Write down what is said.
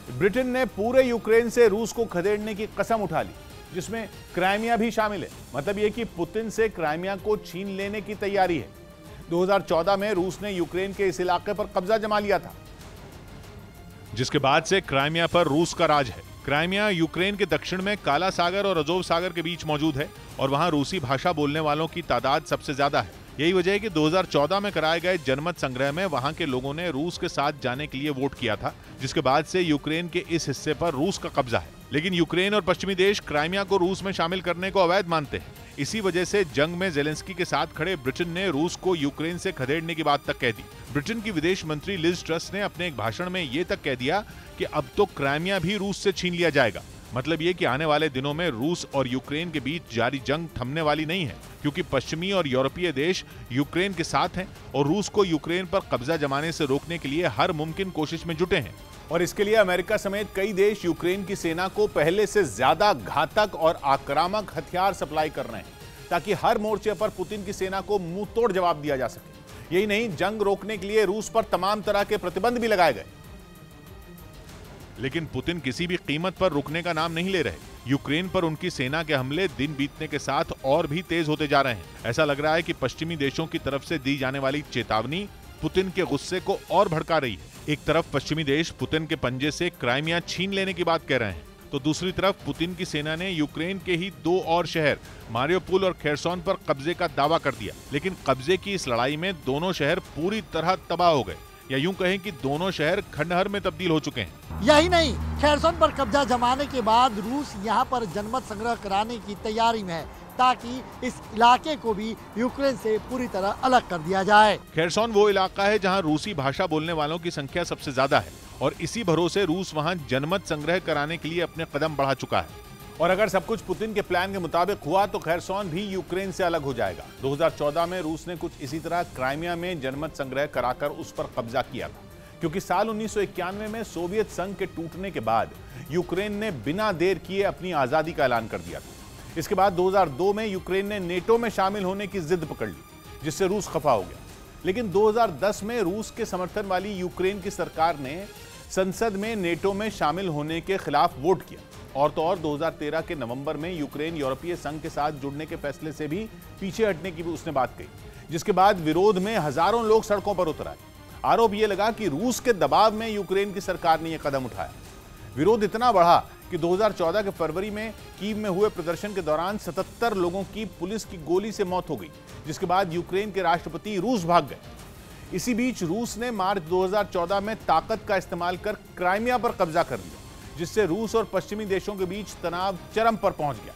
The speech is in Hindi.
ब्रिटेन ने पूरे यूक्रेन से रूस को खदेड़ने की कसम उठा ली, जिसमें क्राइमिया भी शामिल है। मतलब यह कि पुतिन से क्राइमिया को छीन लेने की तैयारी है। 2014 में रूस ने यूक्रेन के इस इलाके पर कब्जा जमा लिया था, जिसके बाद से क्राइमिया पर रूस का राज है। क्राइमिया यूक्रेन के दक्षिण में काला सागर और अजोव सागर के बीच मौजूद है और वहां रूसी भाषा बोलने वालों की तादाद सबसे ज्यादा है। यही वजह है कि 2014 में कराए गए जनमत संग्रह में वहां के लोगों ने रूस के साथ जाने के लिए वोट किया था, जिसके बाद से यूक्रेन के इस हिस्से पर रूस का कब्जा है। लेकिन यूक्रेन और पश्चिमी देश क्राइमिया को रूस में शामिल करने को अवैध मानते हैं। इसी वजह से जंग में जेलेंस्की के साथ खड़े ब्रिटेन ने रूस को यूक्रेन से खदेड़ने की बात तक कह दी। ब्रिटेन की विदेश मंत्री लिज ट्रस ने अपने एक भाषण में ये तक कह दिया कि अब तो क्राइमिया भी रूस से छीन लिया जाएगा। मतलब ये कि आने वाले दिनों में रूस और यूक्रेन के बीच जारी जंग थमने वाली नहीं है, क्योंकि पश्चिमी और यूरोपीय देश यूक्रेन के साथ हैं और रूस को यूक्रेन पर कब्जा जमाने से रोकने के लिए हर मुमकिन कोशिश में जुटे हैं। और इसके लिए अमेरिका समेत कई देश यूक्रेन की सेना को पहले से ज्यादा घातक और आक्रामक हथियार सप्लाई कर रहे हैं, ताकि हर मोर्चे पर पुतिन की सेना को मुंह तोड़ जवाब दिया जा सके। यही नहीं, जंग रोकने के लिए रूस पर तमाम तरह के प्रतिबंध भी लगाए गए। लेकिन पुतिन किसी भी कीमत पर रुकने का नाम नहीं ले रहे। यूक्रेन पर उनकी सेना के हमले दिन बीतने के साथ और भी तेज होते जा रहे हैं। ऐसा लग रहा है कि पश्चिमी देशों की तरफ से दी जाने वाली चेतावनी पुतिन के गुस्से को और भड़का रही है। एक तरफ पश्चिमी देश पुतिन के पंजे से क्राइमिया छीन लेने की बात कह रहे हैं, तो दूसरी तरफ पुतिन की सेना ने यूक्रेन के ही 2 और शहर मारियोपोल और खेरसोन पर कब्जे का दावा कर दिया। लेकिन कब्जे की इस लड़ाई में दोनों शहर पूरी तरह तबाह हो गए, या यूं कहें कि दोनों शहर खंडहर में तब्दील हो चुके हैं। यही नहीं, खेरसोन पर कब्जा जमाने के बाद रूस यहां पर जनमत संग्रह कराने की तैयारी में है, ताकि इस इलाके को भी यूक्रेन से पूरी तरह अलग कर दिया जाए। खेरसोन वो इलाका है जहां रूसी भाषा बोलने वालों की संख्या सबसे ज्यादा है और इसी भरोसे रूस वहां जनमत संग्रह कराने के लिए अपने कदम बढ़ा चुका है। और अगर सब कुछ पुतिन के प्लान के मुताबिक हुआ तो खेरसोन भी यूक्रेन से अलग हो जाएगा। 2014 में रूस ने कुछ इसी तरह क्राइमिया में जनमत संग्रह कराकर उस पर कब्जा किया था, क्योंकि साल 1991 में सोवियत संघ के टूटने के बाद यूक्रेन ने बिना देर किए अपनी आजादी का ऐलान कर दिया था। इसके बाद 2002 में यूक्रेन ने नेटो में शामिल होने की जिद पकड़ ली, जिससे रूस खफा हो गया। लेकिन 2010 में रूस के समर्थन वाली यूक्रेन की सरकार ने संसद में नेटो में शामिल होने के खिलाफ वोट किया। और तो और 2013 के नवंबर में यूक्रेन यूरोपीय संघ के साथ जुड़ने के फैसले से भी पीछे हटने की भी उसने बात कही, जिसके बाद विरोध में हजारों लोग सड़कों पर उतर आए। आरोप यह लगा कि रूस के दबाव में यूक्रेन की सरकार ने यह कदम उठाया। विरोध इतना बढ़ा कि 2014 के फरवरी में कीव में हुए प्रदर्शन के दौरान 77 लोगों की पुलिस की गोली से मौत हो गई, जिसके बाद यूक्रेन के राष्ट्रपति रूस भाग गए। इसी बीच रूस ने मार्च 2014 में ताकत का इस्तेमाल कर क्राइमिया पर कब्जा कर लिया, जिससे रूस और पश्चिमी देशों के बीच तनाव चरम पर पहुंच गया।